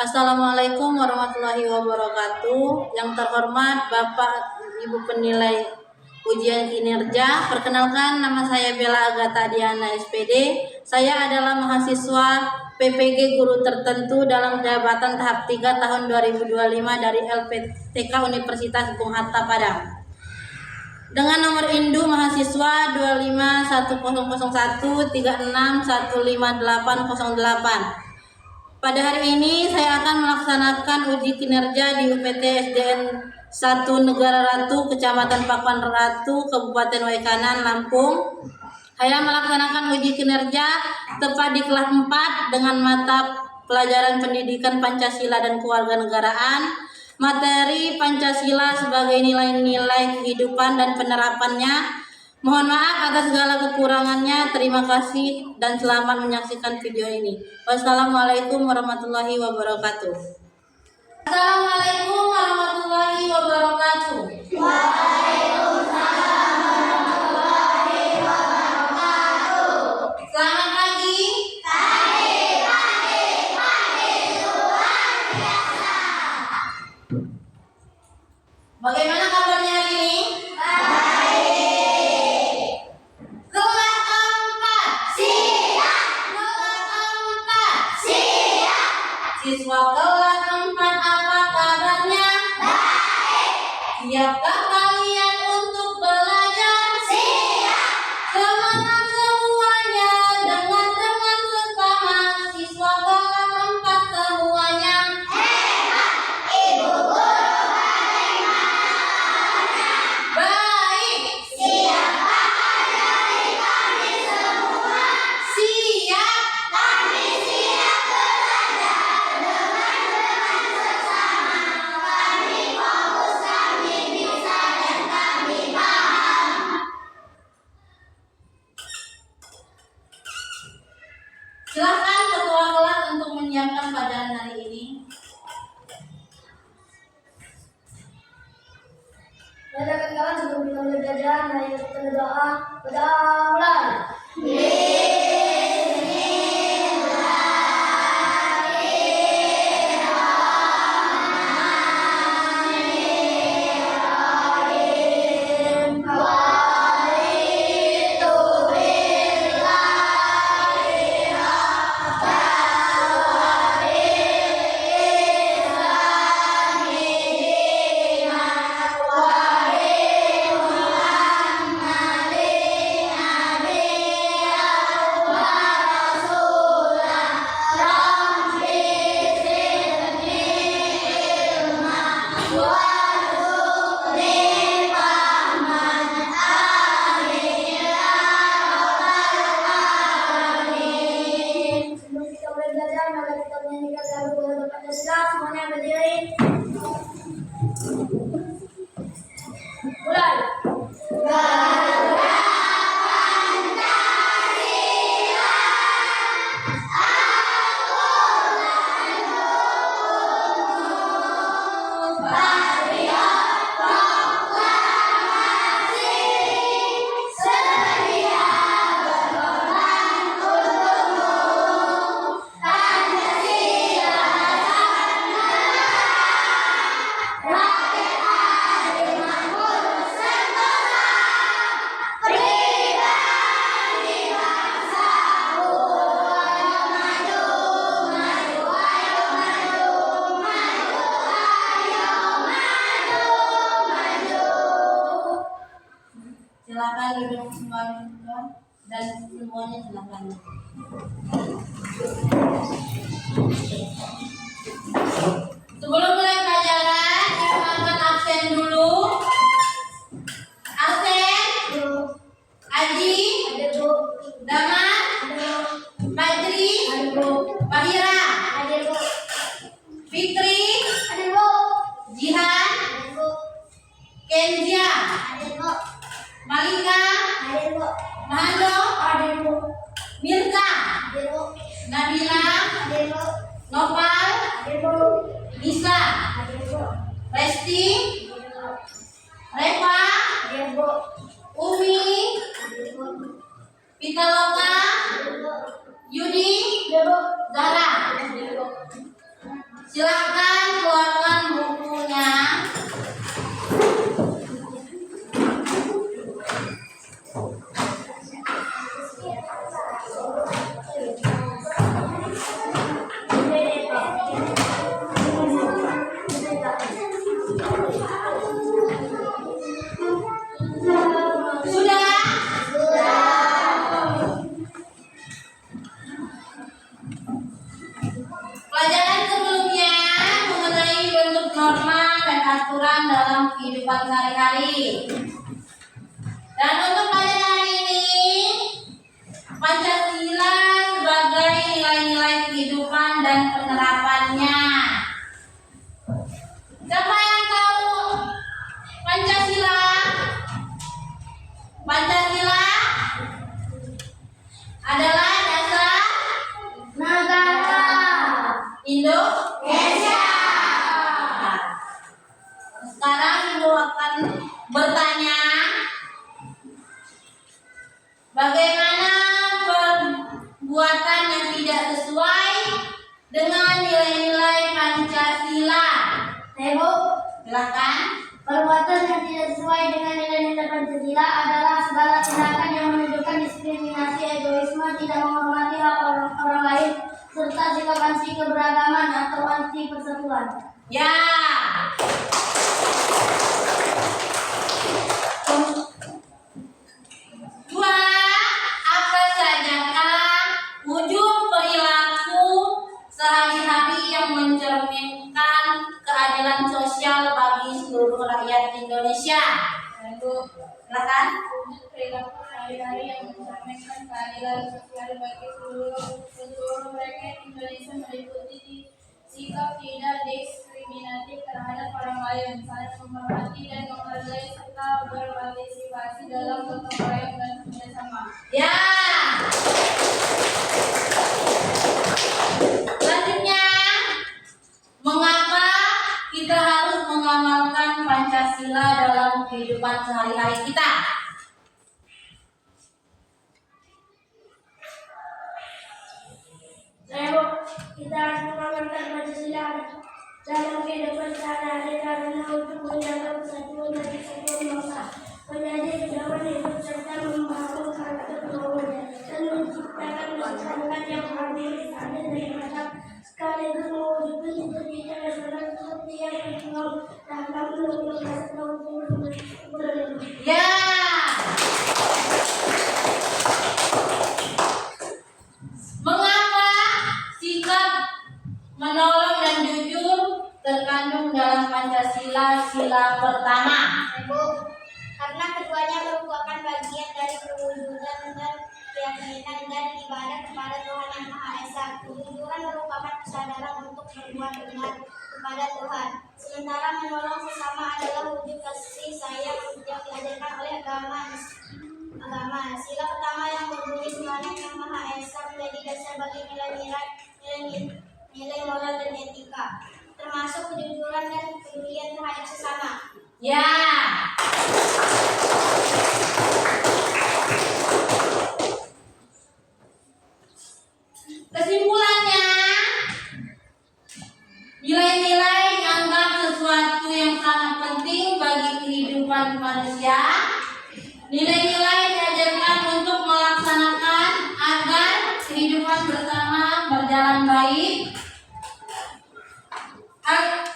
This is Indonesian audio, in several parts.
Assalamualaikum warahmatullahi wabarakatuh. Yang terhormat Bapak Ibu penilai ujian kinerja, perkenalkan nama saya Bella Agatha Diana SPD. Saya adalah mahasiswa PPG Guru Tertentu dalam jabatan tahap 3 tahun 2025 dari LPTK Universitas Bung Hatta Padang. Dengan nomor induk mahasiswa 25100136158808. Pada hari ini saya akan melaksanakan uji kinerja di UPT SDN 1 Negara Ratu, Kecamatan Pakuan Ratu, Kabupaten Waikanan, Lampung. Saya melaksanakan uji kinerja tepat di kelas 4 dengan mata pelajaran pendidikan Pancasila dan Kewarganegaraan, materi Pancasila sebagai nilai-nilai kehidupan dan penerapannya. Mohon maaf atas segala kekurangannya. Terima kasih dan selamat menyaksikan video ini. Wassalamualaikum warahmatullahi wabarakatuh. Assalamualaikum warahmatullahi wabarakatuh. Waalaikumsalam warahmatullahi wabarakatuh. Selamat pagi. Pagi luar biasa. Bagaimana kabarnya hari ini? Siswa kelas 4 apa kabarnya? Baik. Siapkah kalian untuk belajar? Siap. Semangat semuanya dengan sesama siswa kelas 4 semuanya. Hebat. Ibu guru bagaimana? Baik. Siapkah dari kami semua? Siap. Kami siap belajar. Silakan ketua kelas untuk menyiapkan pelajaran hari ini. Kawan-kawan, sebelum kita belajar, mari kita berdoa. Mulai. Semuanya berdiri. Mulai. Silakan duduk semuanya dan semuanya silakan. Sebelum mulai pelajaran, kita absen dulu. Absen. Aji, Daman, Fajri, Fahira, Fitri, Jihan, Kenzia, Malika, Mahando, Mirza, Nabila, Nopal, Nisa, Resti, Reva, Umi, Pitaloka, Yudi, Zara. Silakan keluarkan bukunya. Sudah? Pelajaran sebelumnya mengenai bentuk norma dan aturan dalam kehidupan sehari-hari. Dan untuk pelajaran hari ini, Pancasila sebagai nilai-nilai kehidupan dan penerapannya. Siapa yang tahu Pancasila? Pancasila adalah dasar Negara Indonesia. Sekarang Ibu akan bertanya, bagaimana perbuatan yang tidak sesuai dengan nilai-nilai Pancasila? Ibu, Silakan. perbuatan yang tidak sesuai dengan nilai-nilai Pancasila adalah segala tindakan yang menunjukkan diskriminasi, egoisme, tidak menghormati hak orang lain, serta sikap anti keberagaman atau anti persatuan. Ya. Dua, apa sajakah wujud perilaku sehari-hari yang mencerminkan keadilan sosial bagi seluruh rakyat Indonesia? Silakan. Wujud perilaku sehari-hari yang mencerminkan keadilan sosial bagi seluruh rakyat Indonesia meliputi sikap tidak diskriminatif terhadap orang lain, saling menghormati dan menghargai, serta berpartisipasi dalam gotong royong dan kerjasama. Ya. Selanjutnya, mengapa kita harus mengamalkan Pancasila dalam kehidupan sehari-hari kita? Kita harus mengamalkan Pancasila dalam kehidupan sehari-hari karena untuk menjaga persatuan dan kesatuan bangsa, menjadi pedoman hidup serta membangun karakter bangsa dan menciptakan masyarakat yang harmonis, adil dan beradab, sekaligus mewujudkan cita-cita nasional seperti yang tertuang dalam Undang-Undang Dasar Tahun 1945. Ya. Mengapa sikap menolong dan jujur terkandung dalam Pancasila sila pertama? Ibu, karena keduanya merupakan bagian dari perwujudan dan keyakinan dan ibadah kepada Tuhan Yang Maha Esa. Kejujuran merupakan kesadaran untuk berbuat benar kepada Tuhan. Sementara menolong sesama adalah wujud kasih sayang yang diajarkan oleh agama. Sila pertama yang berbunyi Tuhan Yang Maha Esa menjadi dasar bagi nilai moral dan etika, termasuk kejujuran dan kepedulian terhadap sesama. Ya. Kesimpulannya, nilai-nilai dianggap sesuatu yang sangat penting bagi kehidupan manusia. Nilai-nilai diajarkan untuk melaksanakan agar kehidupan bersama berjalan baik.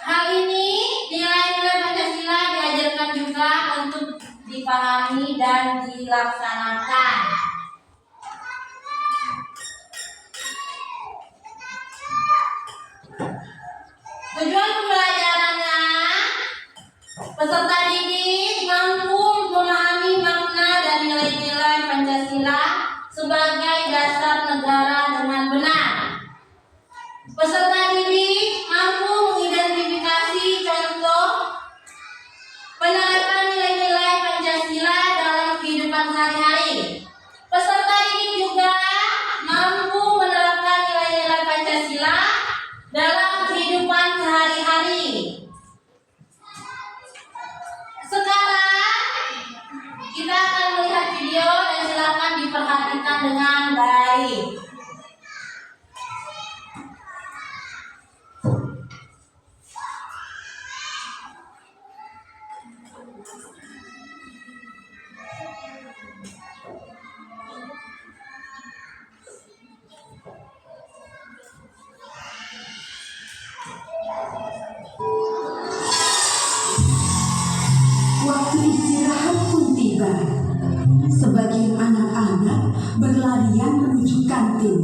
Hal ini nilai-nilai Pancasila diajarkan juga untuk dipahami dan dilaksanakan. Tujuan pembelajarannya, peserta didik mampu memahami makna dan nilai-nilai Pancasila sebagai dasar negara dengan benar. Peserta didik mampu mengidentifikasi contoh penerapan nilai-nilai Pancasila dalam kehidupan sehari-hari. Peserta didik juga mampu menerapkan nilai-nilai Pancasila dalam kehidupan sehari-hari. Sekarang kita akan melihat video dan silakan diperhatikan dengan baik. Waktu istirahat pun tiba. Sebagian anak-anak berlarian menuju kantin.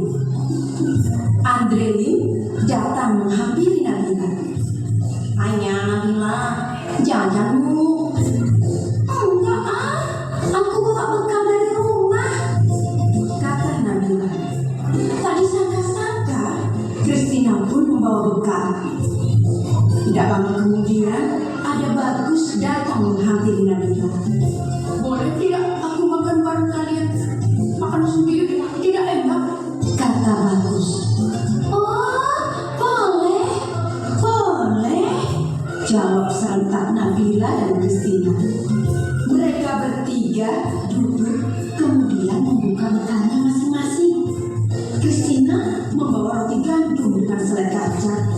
Andrelin datang menghampiri Nabila. "Ayah Nabila, jajan Bu." "Enggak ah, aku bawa bekal dari rumah," kata Nabila. Tak disangka-sangka, Christina pun membawa bekal. Tidak lama kemudian, ada Bagus datang menghampiri Nabila. "Boleh tidak aku makan bareng kalian? Makan sendiri tidak enak," kata Bagus. "Oh, boleh, boleh," jawab serentak Nabila dan Christina. Mereka bertiga duduk, kemudian membuka bekalnya masing-masing. Christina membawa roti gandum dengan selai kacang.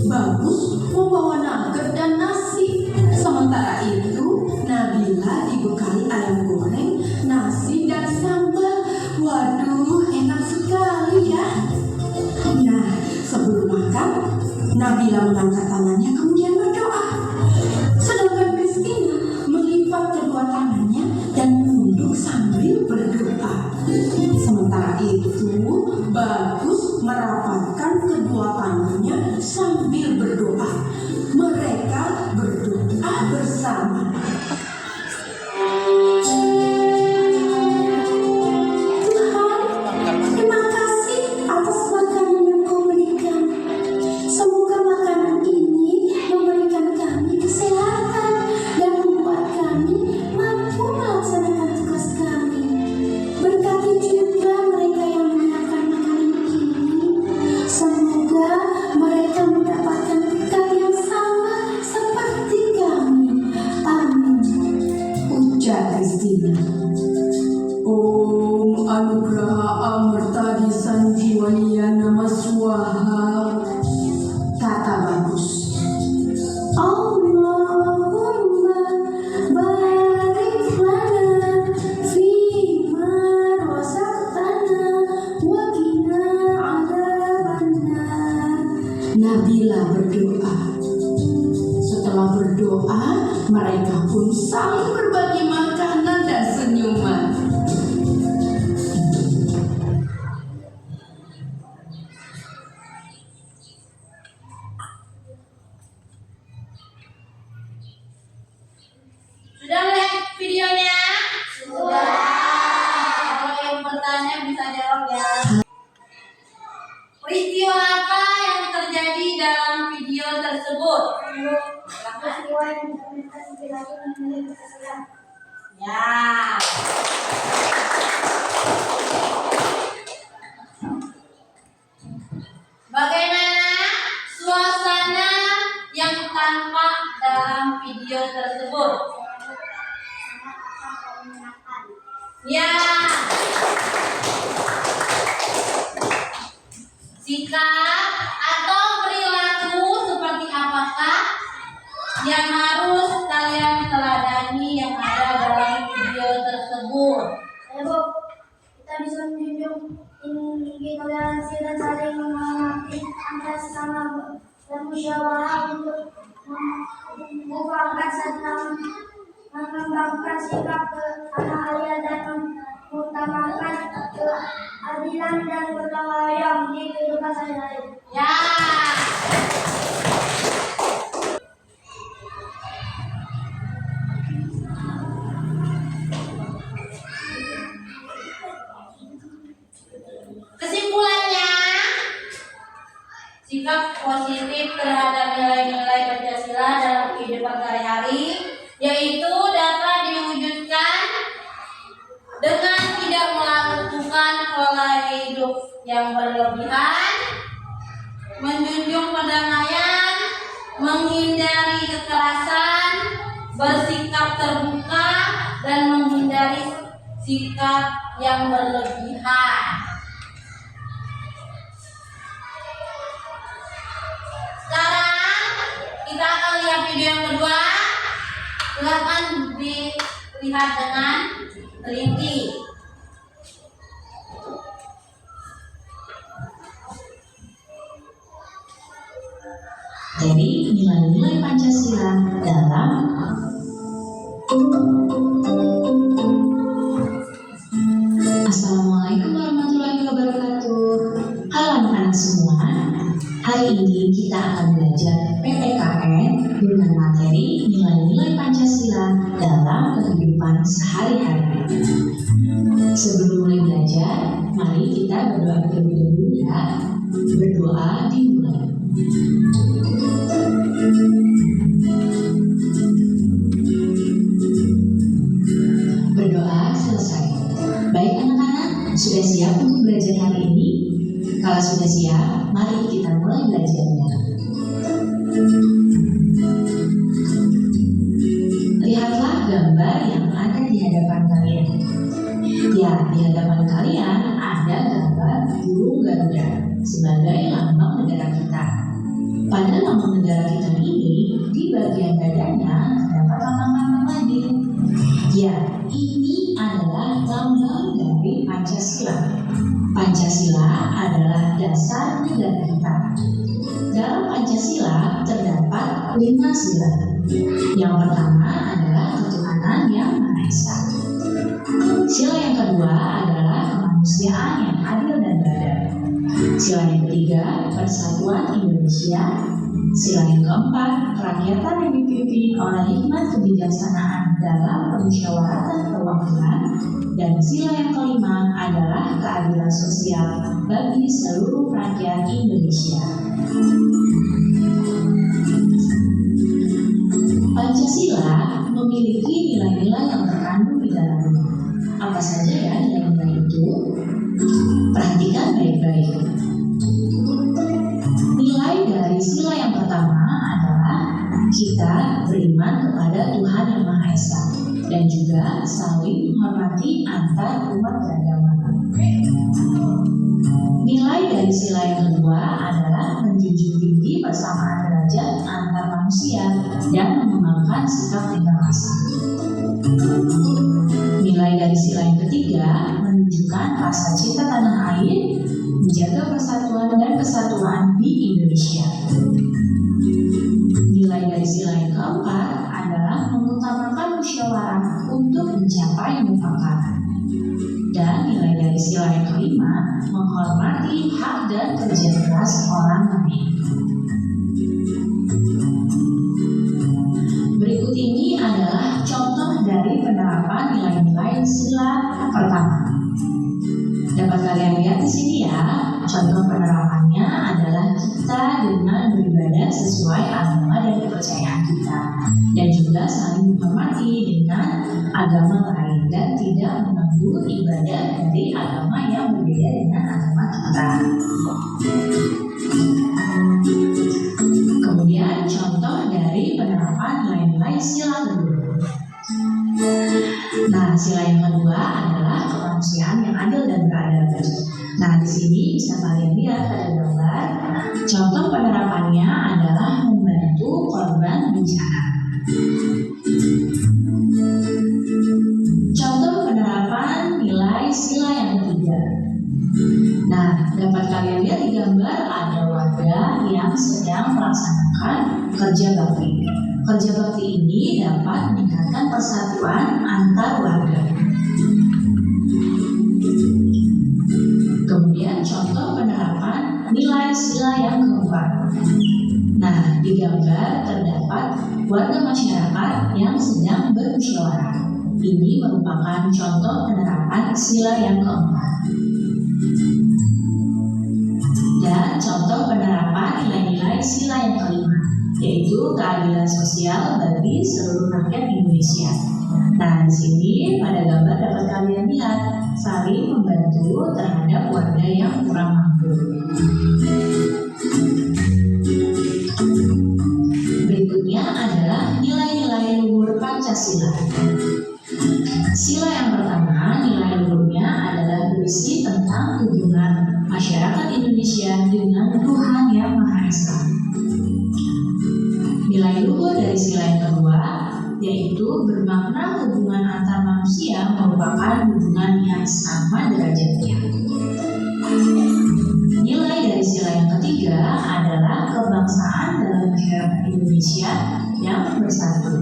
Bagus membawa nugget dan nasi. Sementara itu, Nabila dibekali ayam goreng, nasi dan sambal. Waduh, enak sekali ya. Nah, sebelum makan, Nabila mengangkat tangannya kemudian berdoa. Sedangkan Christina melipat kedua tangannya dan menunduk sambil berdoa. Sementara itu, Bagus merapatkan kedua tangannya sambil berdoa. Mereka berdoa bersama. "Tuhan, terima kasih atas makanan yang Kau berikan. Semoga makanan ini memberikan kami kesehatan dan membuat kami mampu melaksanakan tugas kami. Berkati juga mereka yang menyiapkan makanan ini. Semoga mereka mendapatkan berkat yang sama seperti kami. Amin," ujar Christina. "Om Anugraha Amartadi Sanjiwaniya Nama Swaha," kata Bagus. "Allahumma barik lana fima razaqtana wa qina adzabannar." Nabila berdoa. Setelah berdoa, mereka pun saling berbagi makanan dan senyuman. Sudah melihat videonya? Sudah. Kalau yang bertanya bisa jawab ya. Peristiwa apa yang terjadi dalam video tersebut? Peristiwa yang diperlukan perilaku mengenai Pancasila. Ya. Bagaimana suasana yang tampak dalam video tersebut? Ya. Sikap atau perilaku seperti apakah yang harus kalian teladani yang ada dalam video tersebut? Ayo Bu, kita bisa menjunjung tinggi toleransi dan saling menghormati antara sesama dan musyawarah untuk membuangkan serta mengembangkan sikap keahlian dan mengutamakan keadilan dan gotong royong di kehidupan sehari-hari. Ya. Kesimpulannya, sikap positif terhadap nilai-nilai Pancasila dalam kehidupan sehari-hari yaitu dapat diwujudkan dengan tidak melakukan pola hidup yang berlebihan, menjunjung perdamaian, menghindari kekerasan, bersikap terbuka, dan menghindari sikap yang berlebihan. Sekarang kita akan lihat video yang kedua. Silakan dilihat dengan teliti. Dari nilai-nilai Pancasila dalam Assalamualaikum warahmatullahi wabarakatuh. Halo anak-anak semua. Hari ini kita akan belajar PPKN dengan materi nilai-nilai Pancasila dalam kehidupan sehari-hari. Sebelum mulai belajar, mari kita berdoa terlebih dahulu ya. Berdoa dimulai. Berdoa selesai. Baik anak-anak, sudah siap untuk belajar hari ini? Kalau sudah siap, mari kita mulai belajarnya. Lihatlah gambar yang ada di hadapan kalian. Ya, di hadapan kalian ada gambar burung Garuda sebagai lambang negara kita. Pada lambang negara kita ini, di bagian dadanya terdapat lambang-lambang lagi. Ya, ini adalah lambang dari Pancasila. Pancasila adalah dasar negara kita. Dalam Pancasila terdapat 5 sila. Yang pertama adalah ketuhanan yang Maha Esa. Sila yang kedua adalah kemanusiaan yang adil dan beradab. Sila yang ketiga, persatuan Indonesia. Sila yang keempat, kerakyatan yang dipimpin oleh hikmat kebijaksanaan dalam permusyawaratan perwakilan. Dan sila yang kelima adalah keadilan sosial bagi seluruh rakyat Indonesia. Pancasila memiliki nilai-nilai yang terkandung di dalamnya. Apa saja ya nilai-nilai itu? Perhatikan baik-baik. Nilai dari sila yang pertama adalah kita beriman kepada Tuhan Yang Maha Esa dan juga saling menghormati antar umat beragama. Nilai dari sila yang kedua adalah menjunjung tinggi persamaan derajat antar manusia dan mengembangkan sikap tidak kasar. Nilai dari sila yang ketiga menunjukkan rasa cinta tanah air, menjaga persatuan dan kesatuan di Indonesia. Nilai dari sila yang keempat adalah mengutamakan musyawarah untuk mencapai mufakat. Dan nilai dari sila yang kelima menghormati hak dan kerja keras orang lain. Berikut ini adalah contoh dari penerapan nilai-nilai sila pertama. Dapat kalian lihat di sini ya, contoh penerapannya adalah kita dengan beribadah sesuai agama dan kepercayaan kita, dan juga saling menghormati dengan agama lain dan tidak mengganggu ibadah dari agama yang berbeda dengan agama kita. Kemudian contoh dari penerapan nilai-nilai sila kedua. Nah, sila yang kedua adalah kemanusiaan yang adil dan beradab. Nah, di sini bisa kalian lihat pada gambar. Contoh penerapannya adalah membantu korban bencana. Contoh penerapan nilai sila yang ketiga. Nah, dapat kalian lihat di gambar ada warga yang sedang melaksanakan kerja bakti. Kerja bakti ini dapat meningkatkan persatuan antar warga. Kemudian contoh penerapan nilai sila yang keempat. Nah, di gambar terdapat warga masyarakat yang sedang bermusyawarah. Ini merupakan contoh penerapan sila yang keempat. Dan contoh penerapan nilai-nilai sila yang kelima, yaitu keadilan sosial bagi seluruh rakyat Indonesia. Nah, di sini pada gambar dapat kalian lihat saling membantu terhadap warga yang kurang mampu. Berikutnya adalah nilai-nilai luhur Pancasila. Sila yang pertama, nilai luhurnya adalah berisi tentang hubungan masyarakat Indonesia dengan Tuhan Yang Maha Esa. Nilai luhur dari sila yang kedua yaitu bermakna hubungan antar manusia merupakan hubungan yang sama derajatnya. Nilai dari sila yang ketiga adalah kebangsaan dalam masyarakat masyarakat Indonesia yang bersatu.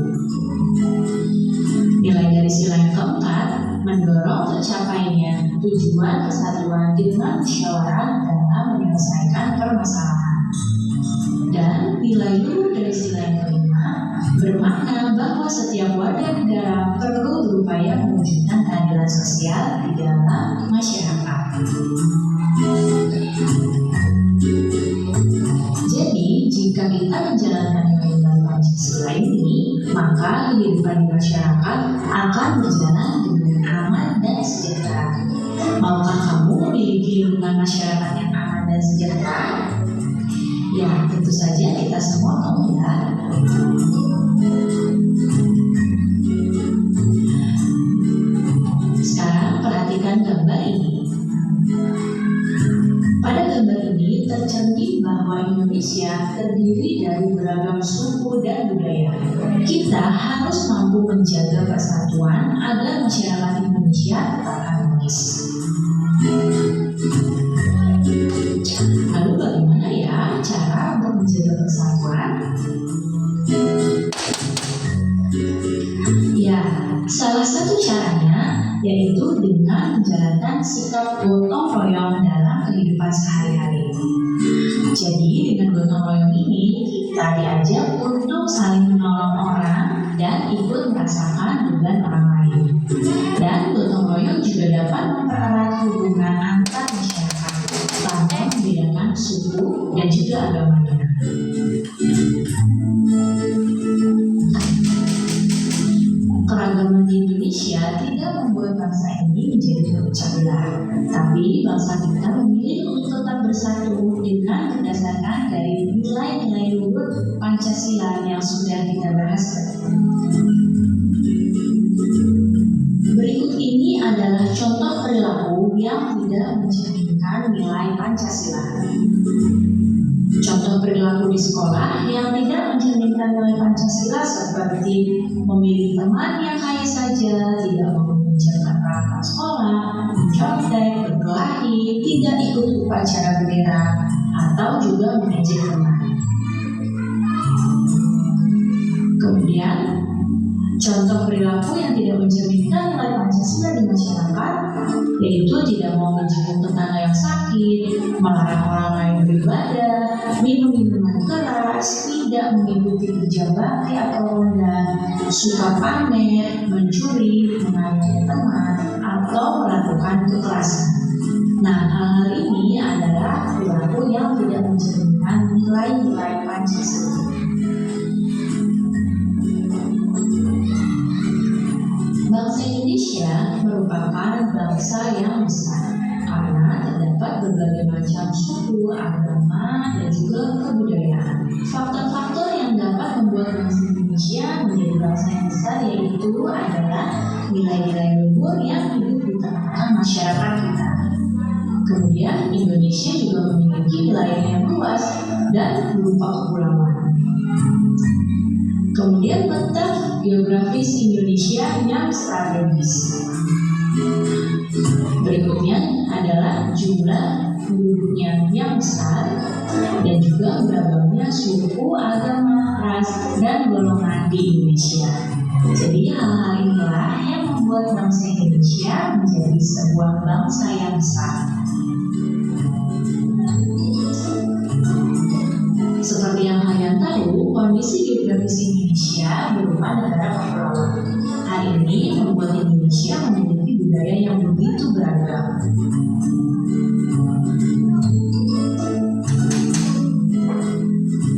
Nilai dari sila yang keempat mendorong tercapainya tujuan kesatuan dengan musyawarah dalam menyelesaikan permasalahan. Dan nilai luhur dari sila yang kelima bermakna bahwa setiap warga negara perlu berupaya mewujudkan keadilan sosial di dalam masyarakat. Jadi, jika kita menjalankan nilai-nilai Pancasila ini, maka kehidupan di masyarakat akan berjalan dengan aman dan sejahtera. Maukah kamu memiliki lingkungan masyarakat yang aman dan sejahtera? Ya, tentu saja kita semua mau ya. Sekarang perhatikan gambar ini. Pada gambar ini tercermin bahwa Indonesia terdiri dari beragam suku dan budaya. Kita harus mampu menjaga persatuan agar masyarakat Indonesia tetap harmonis. Lalu bagaimana ya cara untuk menjaga persatuan? Ya, salah satu caranya yaitu dengan menjalankan sikap gotong royong dalam kehidupan sehari-hari. Jadi dengan gotong royong ini kita diajak untuk saling menolong orang dan ikut merasakan beban orang lain. Dan gotong royong juga dapat mempererat hubungan antar masyarakat tanpa membedakan suku dan juga agamanya. Keragaman di Indonesia tidak membuat bangsa ini menjadi terpecah belah, tapi bangsa kita memilih untuk tetap bersatu dengan berdasarkan dari nilai-nilai luhur Pancasila yang sudah kita bahas tadi. Berikut ini adalah contoh perilaku yang tidak mencerminkan nilai Pancasila. Contoh perilaku di sekolah yang tidak mencerminkan nilai Pancasila seperti memilih teman yang kaya saja, tidak mau menjaga peralatan sekolah, mencontek, berkelahi, tidak ikut upacara bendera, atau juga mengejek teman. Kemudian, contoh perilaku yang tidak mencerminkan nilai Pancasila di masyarakat, yaitu tidak mau menjenguk tetangga yang sakit, melarang orang lain beribadah, minum minuman keras, tidak mengikuti kerja bakti atau ronda, suka pamer, mencuri, menganiaya teman, atau melakukan kekerasan. Nah, hal-hal ini adalah perilaku yang tidak mencerminkan nilai-nilai Pancasila. Bangsa Indonesia merupakan bangsa yang besar karena terdapat berbagai macam suku, agama, dan juga kebudayaan. Faktor-faktor yang dapat membuat bangsa Indonesia menjadi bangsa yang besar yaitu adalah nilai-nilai luhur yang hidup di tengah-tengah masyarakat kita. Kemudian Indonesia juga memiliki wilayah yang luas dan berupa kepulauan. Kemudian letak geografis Indonesia yang strategis. Berikutnya adalah jumlah penduduknya yang besar dan juga beragamnya suku, agama, ras, dan golongan di Indonesia. Jadi hal-hal inilah yang membuat bangsa Indonesia menjadi sebuah bangsa yang besar. Seperti yang kalian tahu, kondisi geografis Indonesia berupa negara kepulauan. Hal ini membuat Indonesia memiliki budaya yang begitu beragam.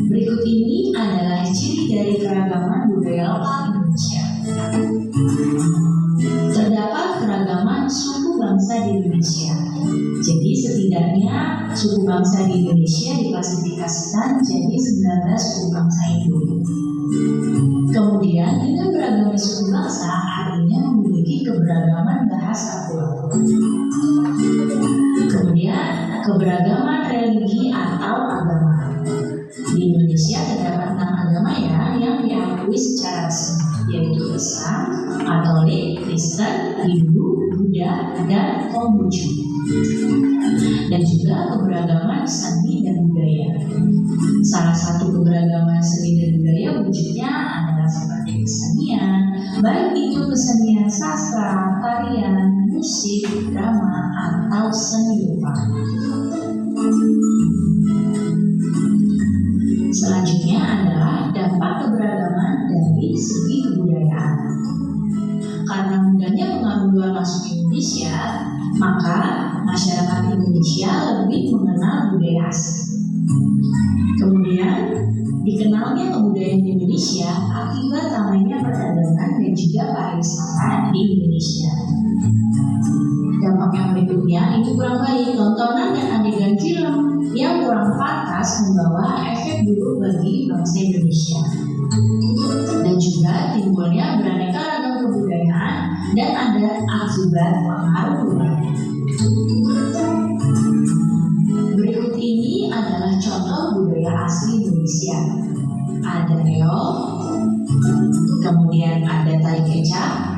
Berikut ini adalah ciri dari keragaman budaya lokal Indonesia. Terdapat keragaman suku bangsa di Indonesia. Jadi setidaknya suku bangsa di Indonesia diklasifikasikan jadi 19 suku bangsa itu. Kemudian dengan beragamnya suku bangsa artinya memiliki keberagaman bahasa pula. Kemudian keberagaman religi atau agama. Di Indonesia terdapat 6 agama ya yang diakui secara resmi, yaitu Islam, Katolik, Kristen, Hindu, Buddha, dan Konghucu. Dan juga keberagaman seni dan budaya. Salah satu keberagaman seni baik itu kesenian sastra, tarian, musik, drama, atau seni rupa. Selanjutnya adalah dampak keberagaman dari segi kebudayaan. Karena mudahnya pengaruh luar masuk Indonesia, maka masyarakat Indonesia lebih mengenal budaya asing. Kemudian, dikenalnya kebudayaan Indonesia akibat ramainya perdagangan dan juga pariwisata di Indonesia. Dampak yang berikutnya itu kurang baik, tontonan dan adegan film yang kurang pantas membawa efek buruk bagi bangsa Indonesia. Dan juga timbulnya beraneka ragam kebudayaan dan ada akibat pengaruh luar. Berikut ini adalah contoh budaya asli Indonesia. Ada reog, kemudian ada tari kecak,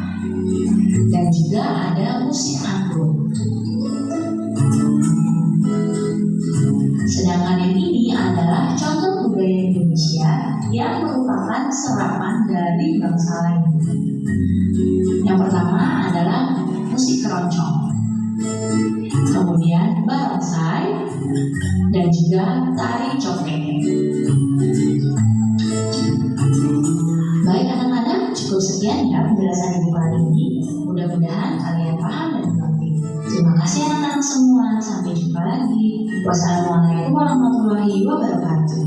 dan juga ada musik angklung. Sedangkan yang ini adalah contoh budaya Indonesia yang merupakan serapan dari bangsa lain. Yang pertama adalah musik keroncong, kemudian barongsai, dan juga tari copet. Baik anak-anak, cukup sekian ya penjelasan ibu kali ini. Mudah-mudahan kalian paham dan mengerti. Terima kasih anak-anak semua. Sampai jumpa lagi. Wassalamualaikum warahmatullahi wabarakatuh.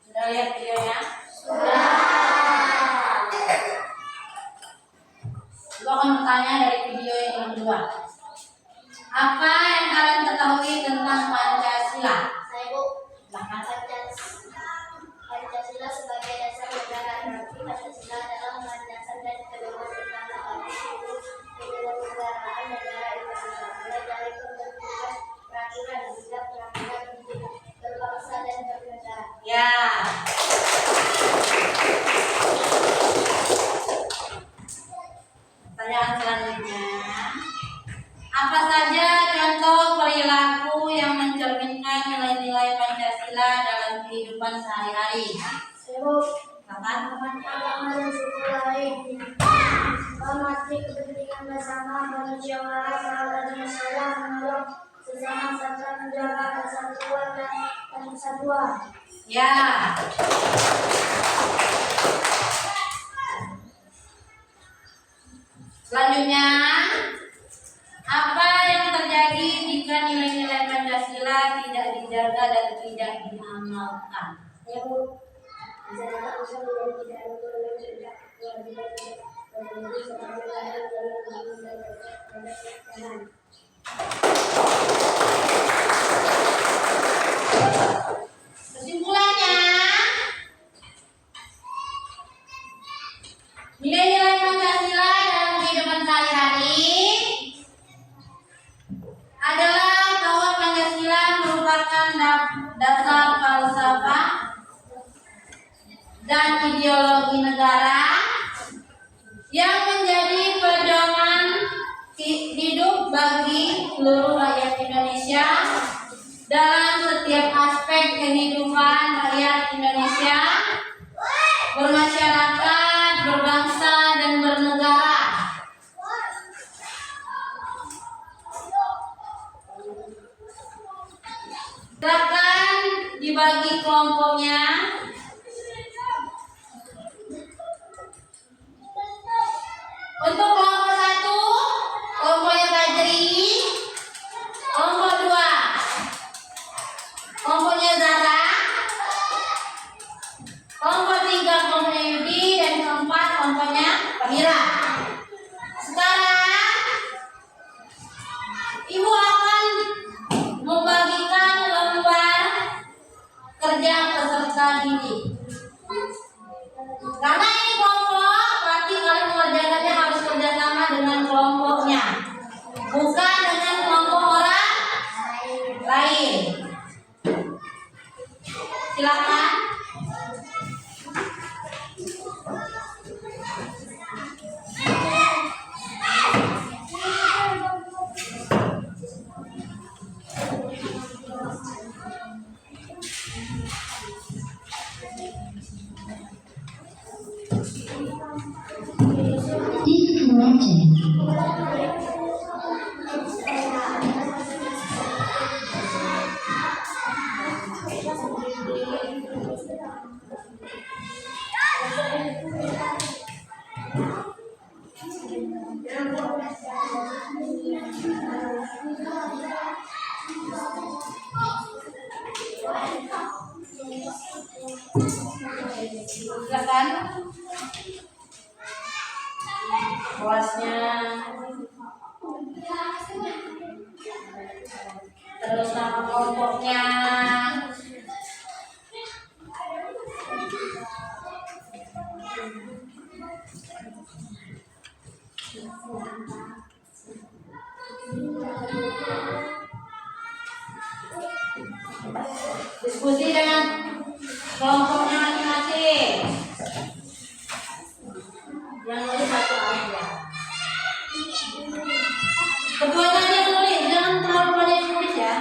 Sudah lihat videonya? Ibu akan bertanya dari video yang kedua. Apa yang kalian ketahui tentang Pancasila? Saya Bu. Silahkan. Pancasila sebagai dasar negara. Berarti Pancasila adalah landasan dan pedoman utama bagi seluruh penyelenggaraan negara Indonesia, mulai dari pembentukan peraturan hingga peraturan hidup berbangsa dan bernegara. Ya. Pertanyaan selanjutnya. Apa saja contoh perilaku yang mencerminkan nilai-nilai Pancasila dalam kehidupan sehari-hari? Sebab Silakan. agama dan suku lain, menghormati kepentingan bersama, bermusyawarah, sahabat dan masalah, menolong sesama serta menjaga persatuan dan kesatuan. Ya. Selanjutnya, apa yang terjadi jika nilai-nilai Pancasila tidak dijaga dan tidak diamalkan? Ya Bu, masyarakat bisa menjadi tidak berkewajiban tidak memenuhi sebagai bagian dari kewajiban dan kewajiban. Kesimpulannya, nilai-nilai Pancasila dalam kehidupan sehari-hari adalah bahwa Pancasila merupakan dasar falsafah dan ideologi negara yang menjadi pedoman hidup bagi seluruh rakyat Indonesia dalam setiap aspek kehidupan rakyat Indonesia, bermasyarakat, berbangsa, dan bernegara. Silakan dibagi kelompoknya. Untuk kelompok 1, kelompoknya Badri. Kelompok 2, kelompoknya Zara. Kelompok 3, kelompoknya Yudi. Dan keempat, kelompoknya Pamira. Sekarang Ibu akan membagikan lembar kerja peserta didik. Karena ini kelompok, berarti kalian mengerjakannya harus kerjasama dengan kelompoknya, bukan dengan kelompok orang lain. Silakan. Silakan. Kelasnya. Terus nama kelompoknya. Diskusi dengan kelompoknya masing-masing. Yang nulis satu aja. Ketuanya aja yang nulis, jangan terlalu banyak yang nulis ya.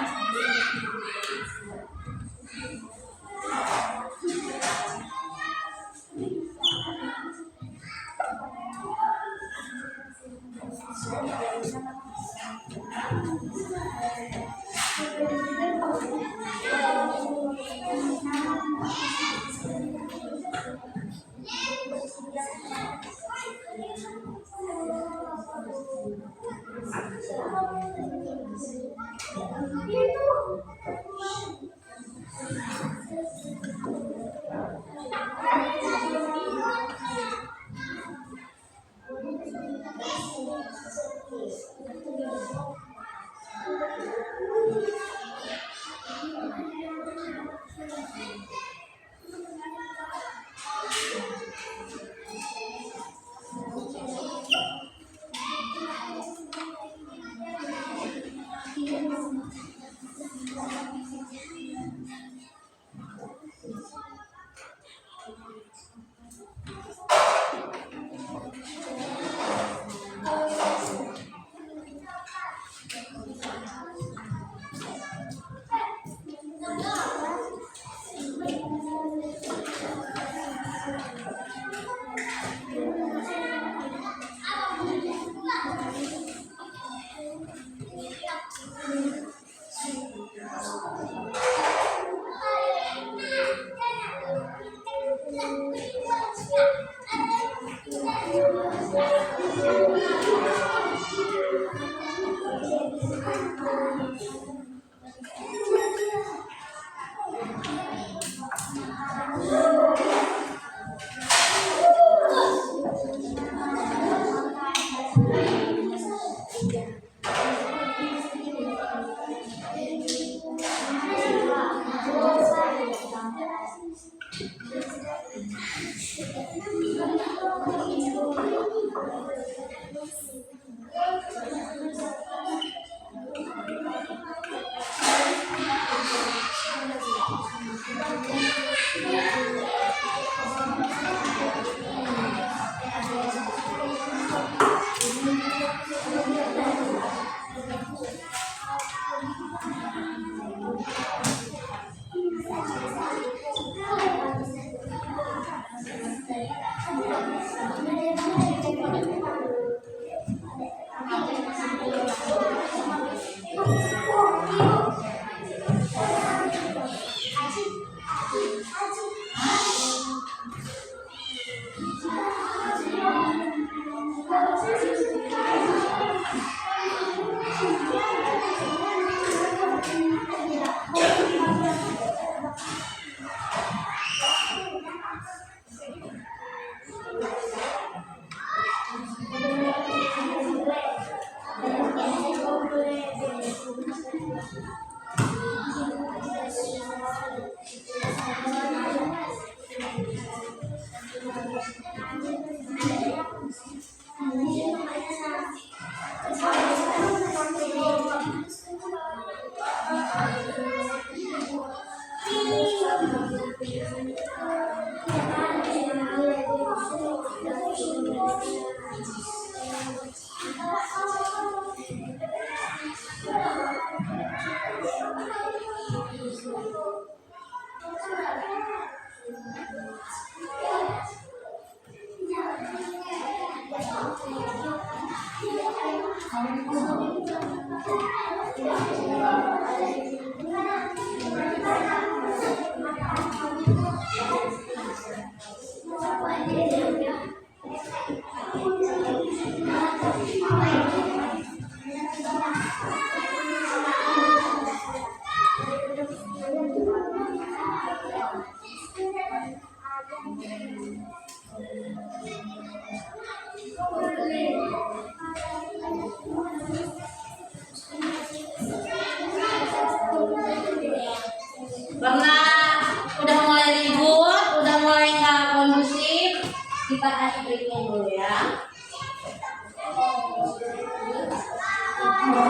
berhitung dulu ya.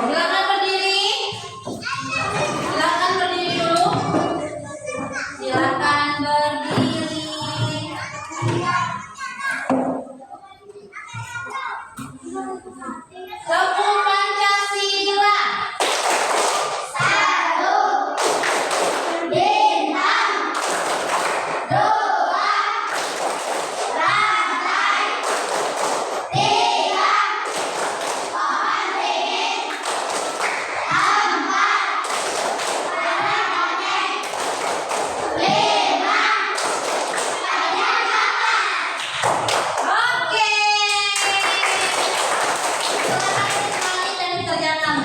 Silakan berdiri. Silakan berdiri dulu. Silakan berdiri. Tepuk Pancasila. Oke. Silakan disemangatin dan dikerjakan.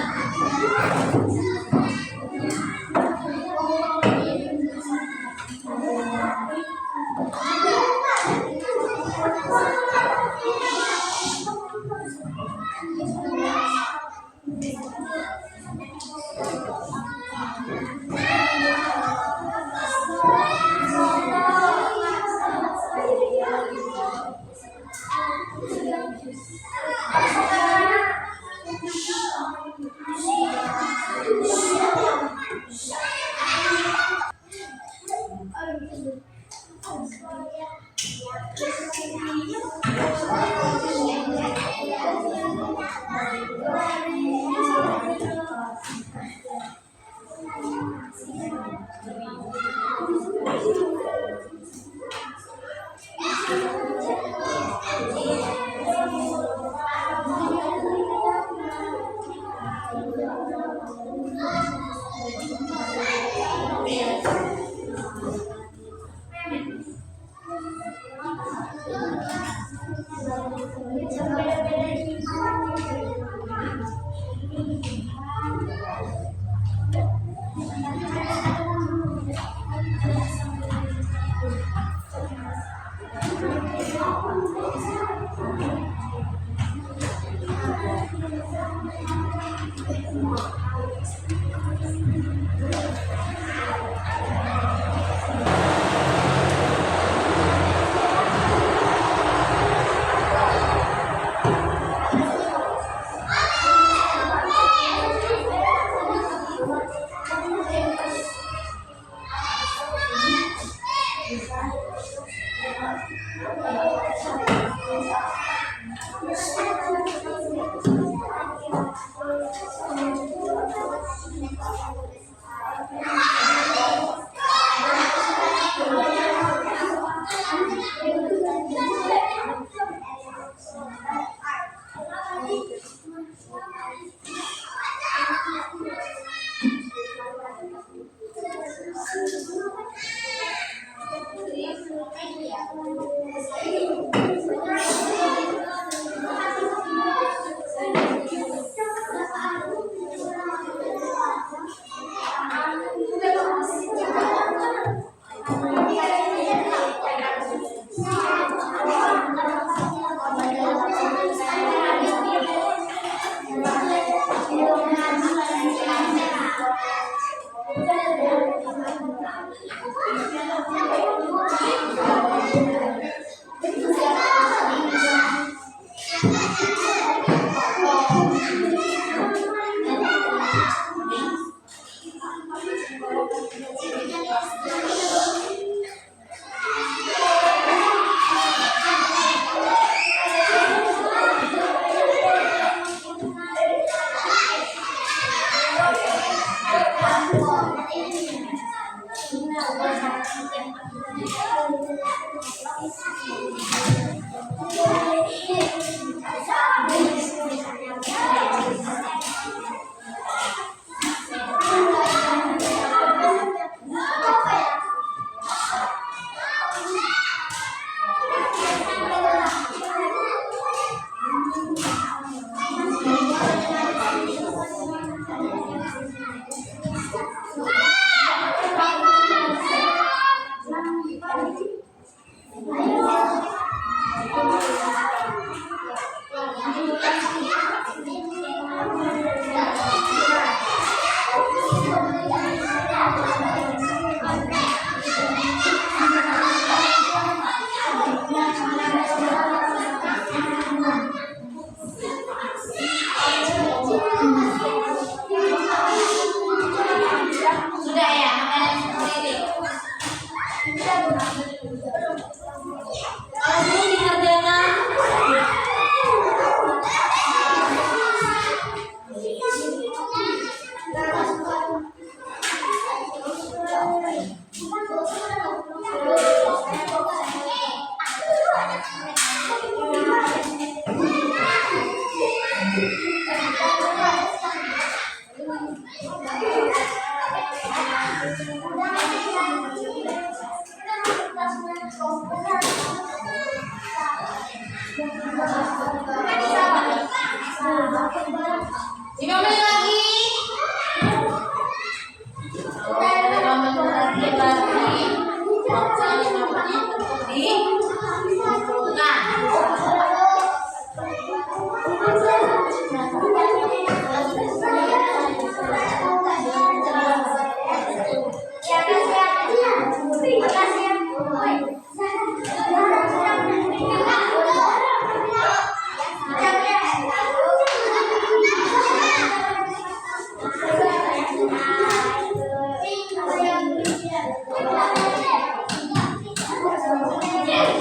Kalau belum dikerjakan,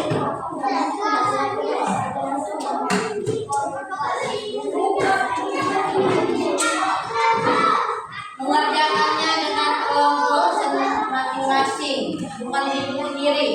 mengerjakannya dengan kelompok masing-masing, bukan diri sendiri.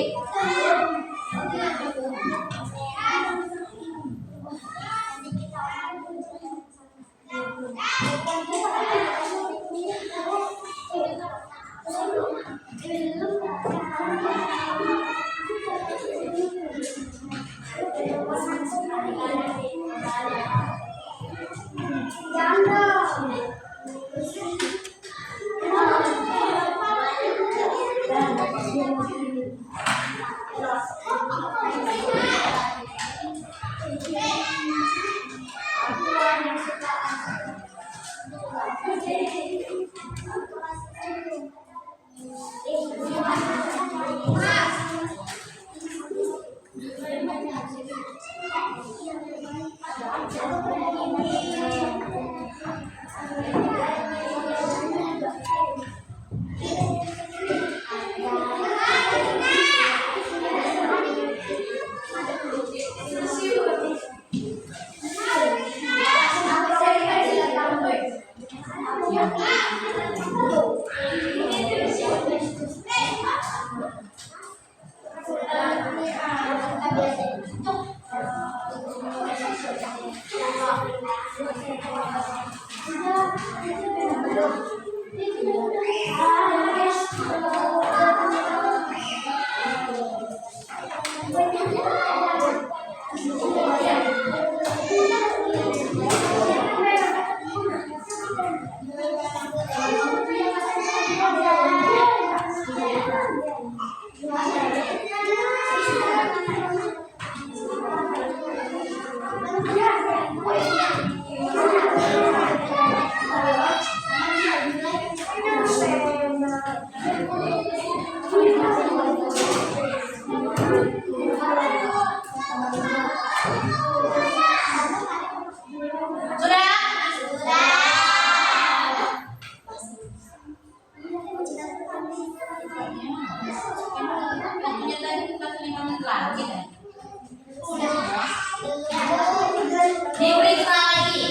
Diperiksa lagi.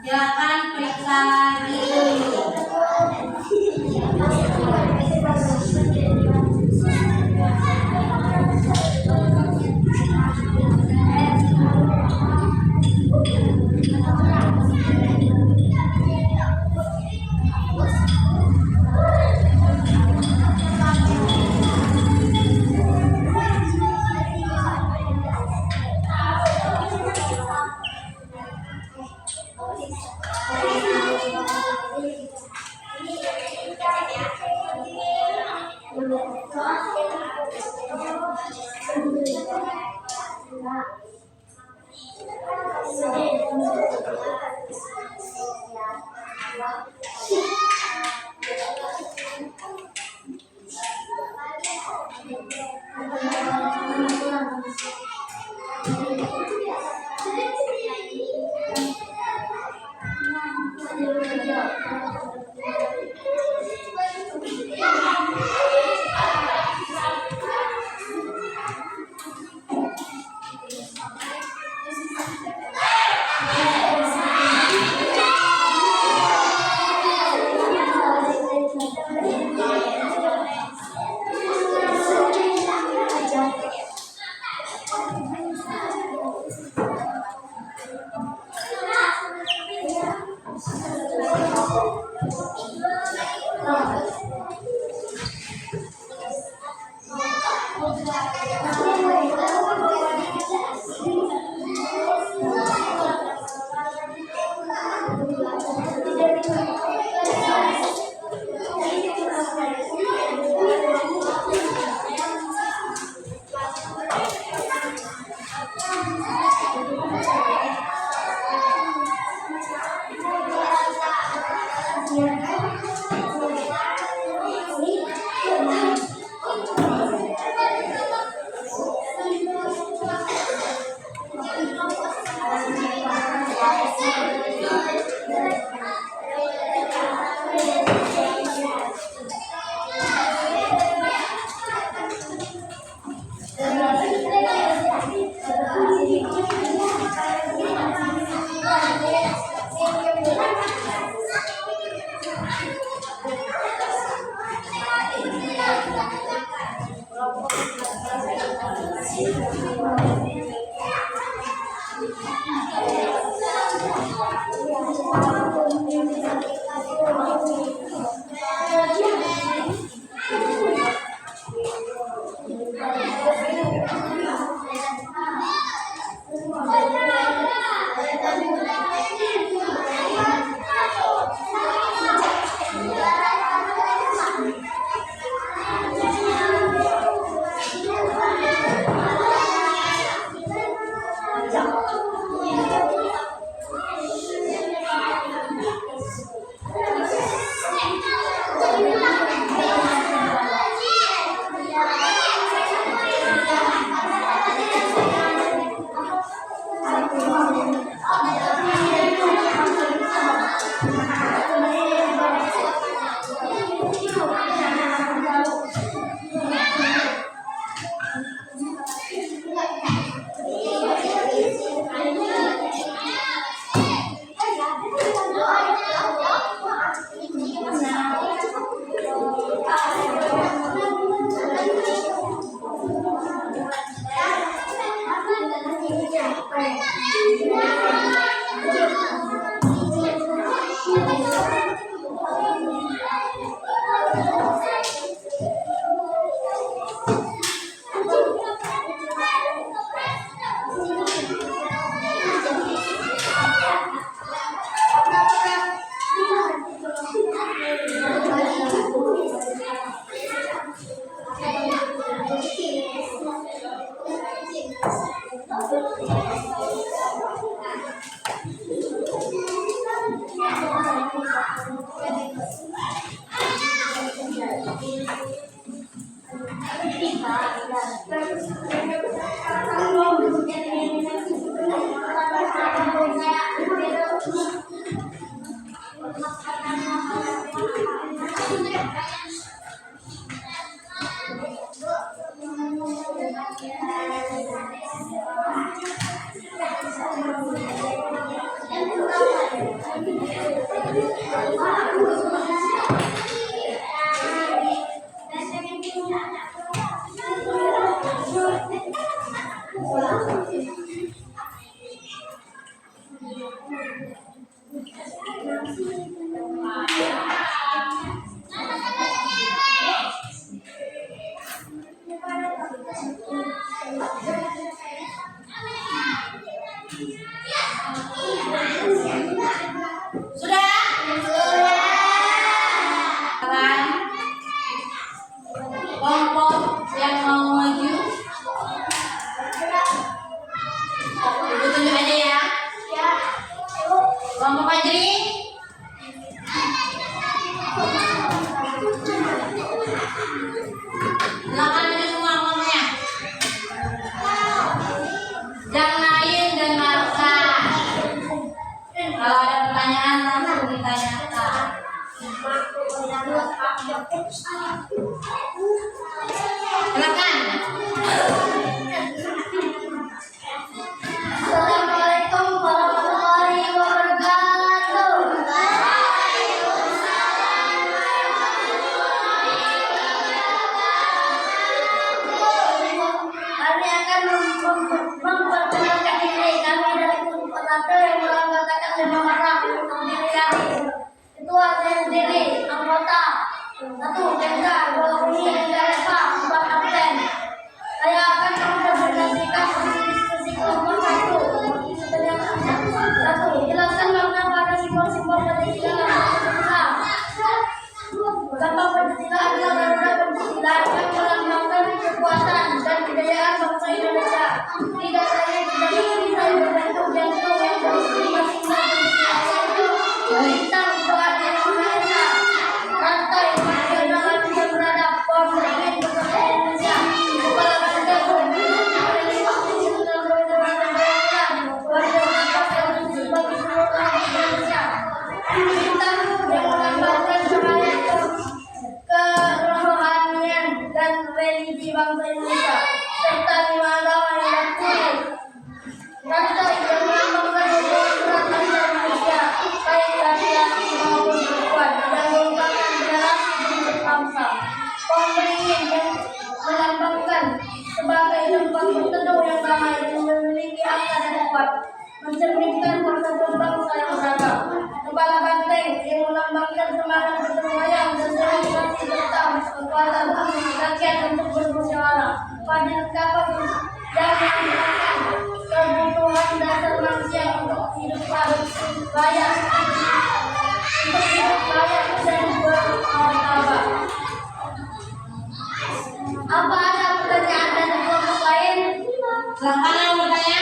Silakan periksa lagi. Assalamualaikum warahmatullahi wabarakatuh. Kami akan memperkenalkan diri kami dari Guru Penata yang beranggotakan 5 orang terdiri dari Ketua Sendiri, anggota 1 Jenderal, 2 Unit, 3 Reva, 4 absen. Saya akan mempresentasikan diskusi kelompok 1. Jelaskan makna pada simbol-simbol Pancasila dan Pancasila. Lambang Pancasila adalah garuda Pancasila yang melambangkan kekuatan dan kejayaan bangsa Indonesia. Tidak saja bisa berbentuk jantung yang berisi masing-masing yaitu bintang Tuhan Yang Maha Esa, rantai nasional yang beradab, pohon beringin bersama Indonesia, kepala benda bumi, bintang yang melambangkan cahaya kerohanian dan religi bangsa Indonesia, serta 5 agama yang diakui. Rantai yang melambangkan hubungan erat antar manusia, baik laki-laki maupun perempuan, dan merupakan generasi penerus bangsa. Pohon beringin yang melambangkan sebagai tempat kuat, mencerminkan persatuan bangsa yang beragam. Kepala banteng yang melambangkan semangat gotong royong dan demokrasi serta kekuatan rakyat untuk bermusyawarah. Pada kapan yang menggunakan kebutuhan dasar manusia untuk hidup layak dan bermartabat. Apa ada pertanyaan dari kelompok lain? Silakan yang bertanya.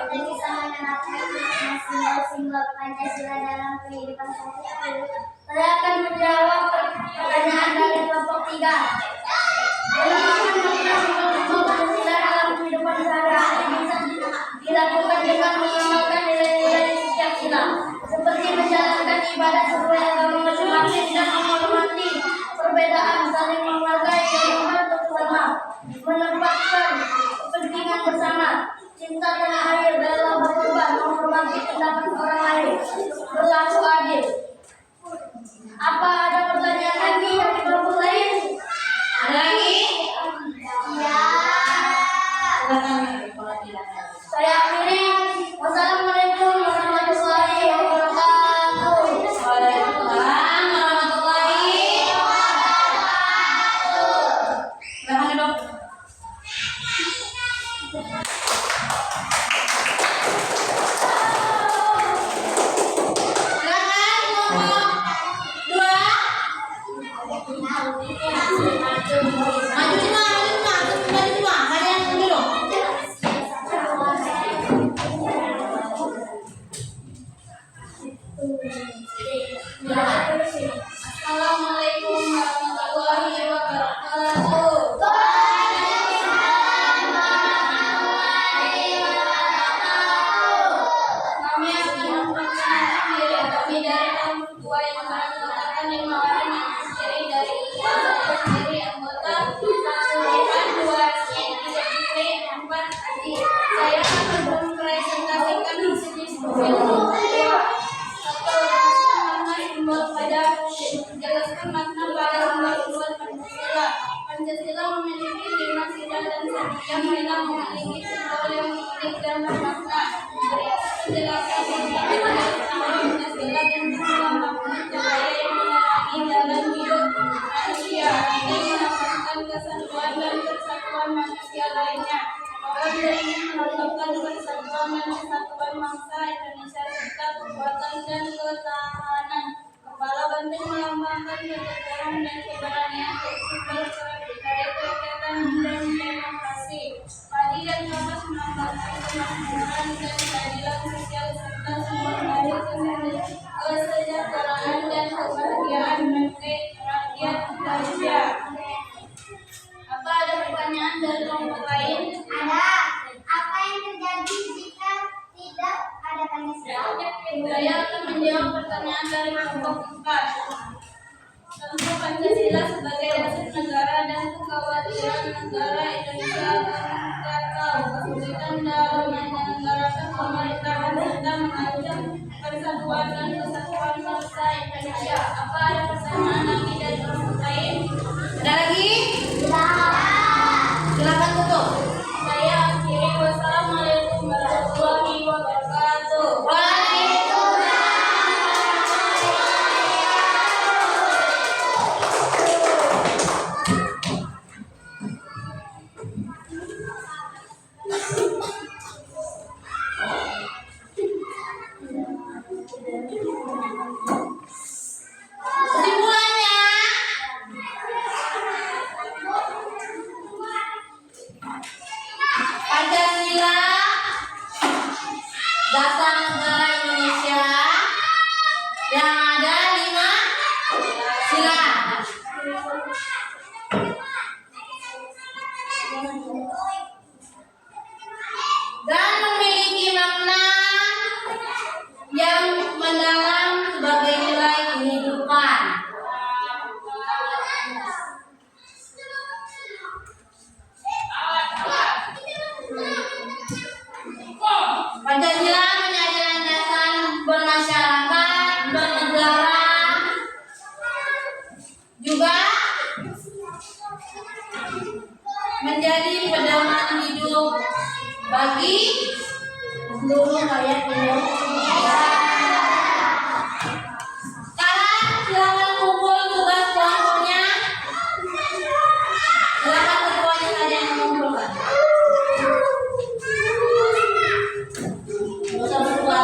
Bisa menerapkan simbol Pancasila dalam kehidupan sehari-hari. Saya akan menjawab pertanyaan dari kelompok 3. Simbol Pancasila dalam kehidupan sehari-hari bisa dilakukan dengan mengamalkan nilai-nilai Pancasila, seperti menjalankan ibadah sesuai agama masing-masing dan menghormati perbedaan, saling menghargai dan membantu sesama, menempatkan kepentingan bersama, cinta tanah air, rela berkorban, menghormati pendapat orang lain, berlaku adil. Apa ada pertanyaan lagi dari kelompok lain? Ada lagi? Ya. Silakan kalau tidak ada. Saya akhiri. Wassalamualaikum warahmatullahi wabarakatuh. Waalaikumsalam warahmatullahi wabarakatuh. Silakan duduk. Silakan kelompok 2. Maju semua. Kalian duduk. Assalamualaikum warahmatullahi wabarakatuh. Kami akan memperkenalkan diri kami dari orang tua yang mengatakan 5 orang yang terdiri dari anggota 1 Ipan, 2 3 putri, 4 adik. Saya akan mempresentasikan hasil diskusi untuk kedua. 1. Simbol pada menjelaskan makna pada simbol Pancasila. Pancasila memiliki 5 sila dan setiap sila memiliki simbol yang unik dan bermakna. Berikut penjelasan Pancasila dan melambangkan cahaya yang menerangi jalan hidup manusia ini melambangkan kesatuan dan persatuan manusia lainnya. Bahwa ingin menetapkan persatuan dan kesatuan bangsa Indonesia serta kekuatan dan ketahanan. Kepala banteng melambangkan ketegaran dan keberanian simbol kegiatan dan demokrasi. Padi dan kapas melambangkan kemakmuran dan keadilan sosial serta simbol dari kesejahteraan dan kebahagiaan bagi rakyat Indonesia. Apa ada pertanyaan dari kelompok lain? Ada. Apa yang terjadi jika tidak ada Pancasila? Saya akan menjawab pertanyaan dari kelompok 4. Tentu Pancasila sebagai dasar negara dan kekhawatiran negara Indonesia mengkacau kesulitan dalam menyelenggarakan pemerintahan serta mengancam persatuan dan kesatuan bangsa Indonesia. Apa ada pertanyaan lagi dari kelompok lain? Ada lagi? Silakan tutup. Saya akhiri. Wassalamualaikum warahmatullahi wabarakatuh. Kesimpulannya, Pancasila dasar negara Indonesia yang ada 5 sila. Dan memiliki makna yang mendalam sebagai nilai kehidupan. Pancasila menjadi landasan bermasyarakat, bernegara, juga menjadi menjadi pedoman hidup bagi seluruh rakyat Indonesia. Sekarang silakan kumpul tugas kelompoknya. Silakan ketuanya saja yang mengumpulkan. Nggak usah berdua.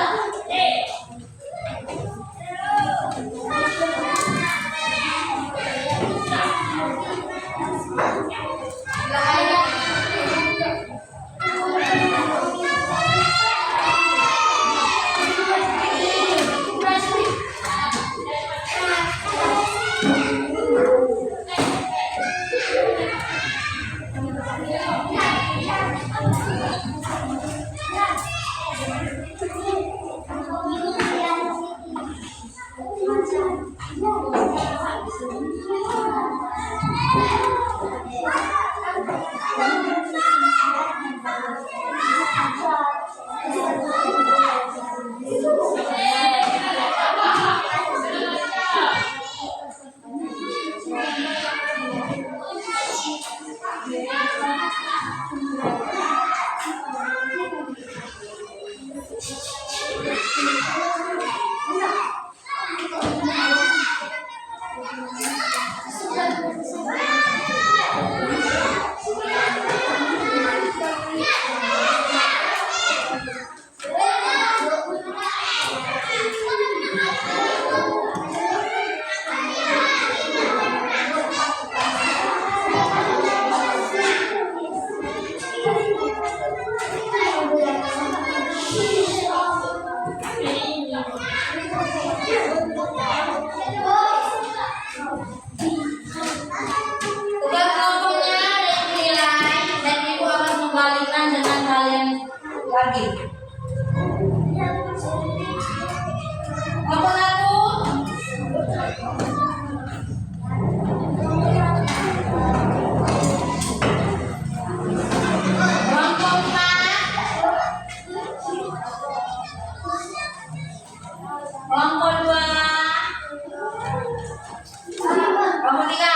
Tugas kelompoknya ada yang dinilai dan ibu akan kembalikan dengan kalian lagi. Kelompok 1, kelompok 2, kelompok 3.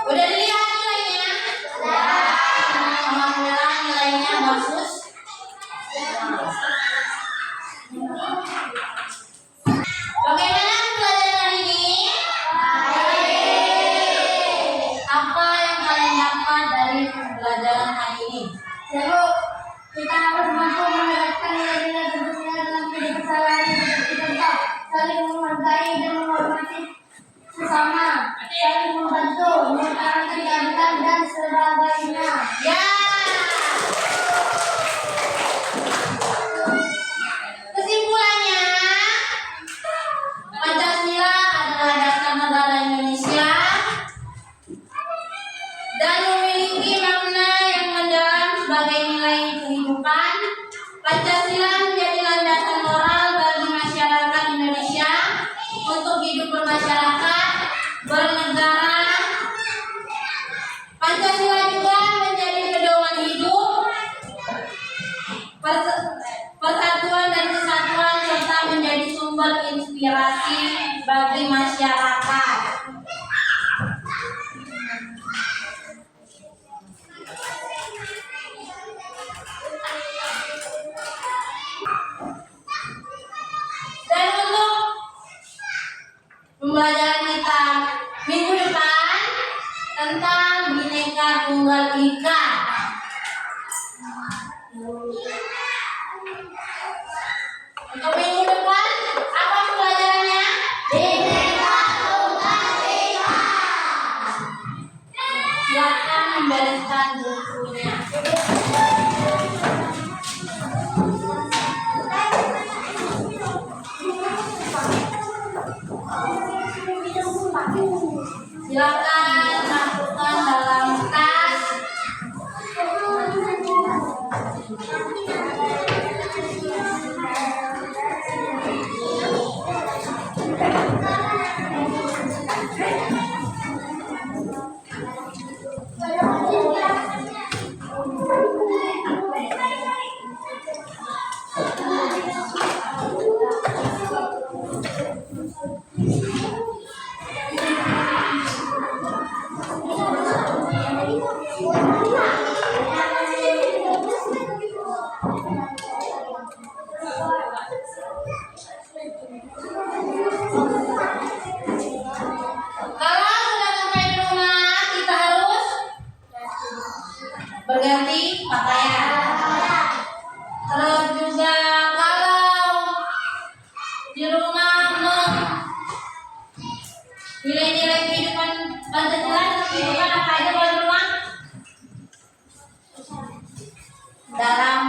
Udah dilihat nilainya? Alhamdulillah nilainya bagus. Bagaimana pelajaran hari ini? Apa yang kalian dapat dari pelajaran hari ini? Lalu kita harus mampu menerapkan nilai-nilai berguna dalam kehidupan sehari-hari kita, saling menghargai dan menghormati sesama, saling membantu, mengutarakan keadilan dan sebagainya. Ya. Kesimpulannya, Pancasila adalah dasar negara Indonesia dan memiliki makna yang mendalam sebagai nilai kehidupan. Pancasila menjadi landasan moral bagi masyarakat Indonesia untuk hidup bermasyarakat, bernegara. Pancasila juga menjadi pedoman hidup, persatuan dan kesatuan serta menjadi sumber inspirasi bagi masyarakat. Dan untuk pembelajaran kita minggu depan tentang Bhinneka Tunggal Ika. Untuk minggu depan apa pembelajarannya? Bhinneka Tunggal Ika. Silakan membereskan bukunya. Silakan Kalau sudah sampai di rumah, kita harus berganti pakaian. Terus juga kalau di rumah nilai-nilai kehidupan Pancasila bukan apa aja kalau di rumah? Dalam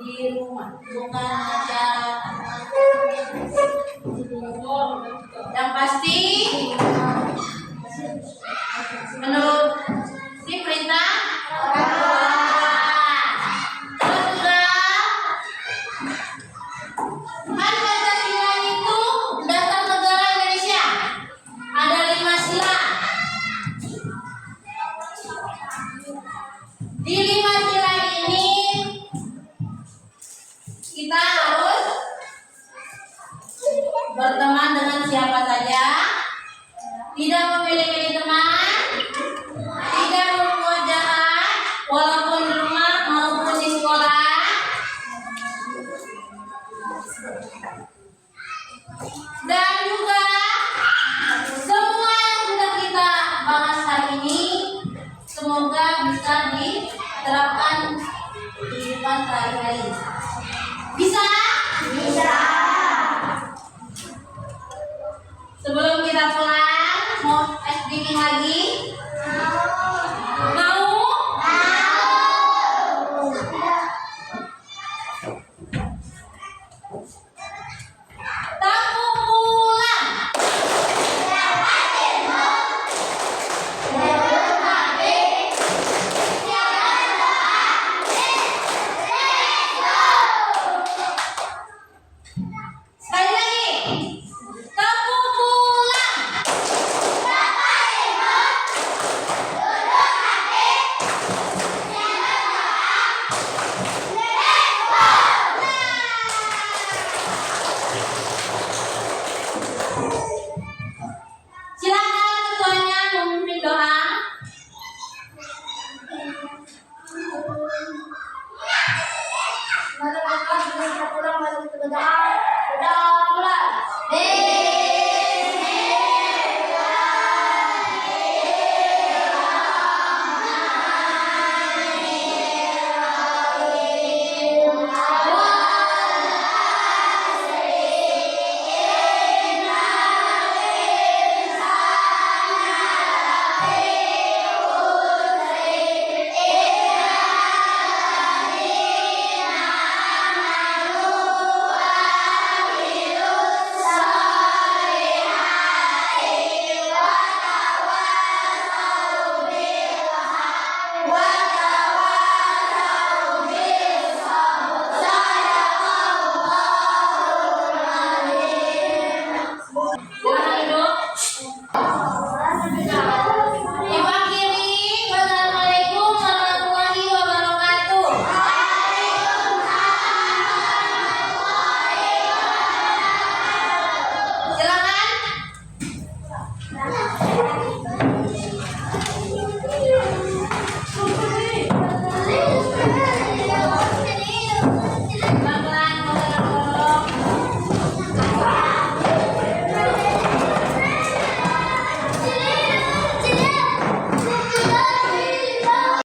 di rumah, bukan yang pasti menurut si perintah terus juga kan Pancasila itu dasar negara Indonesia ada 5 sila. Di 5 sila ini kita harus berteman dengan siapa saja, tidak memilih-milih teman, tidak berbuat jahat walaupun di rumah maupun di sekolah, dan juga semua yang sudah kita bahas hari ini semoga bisa diterapkan di kehidupan sehari-hari. Bisa? Bisa. Sebelum kita pulang, mau speaking lagi.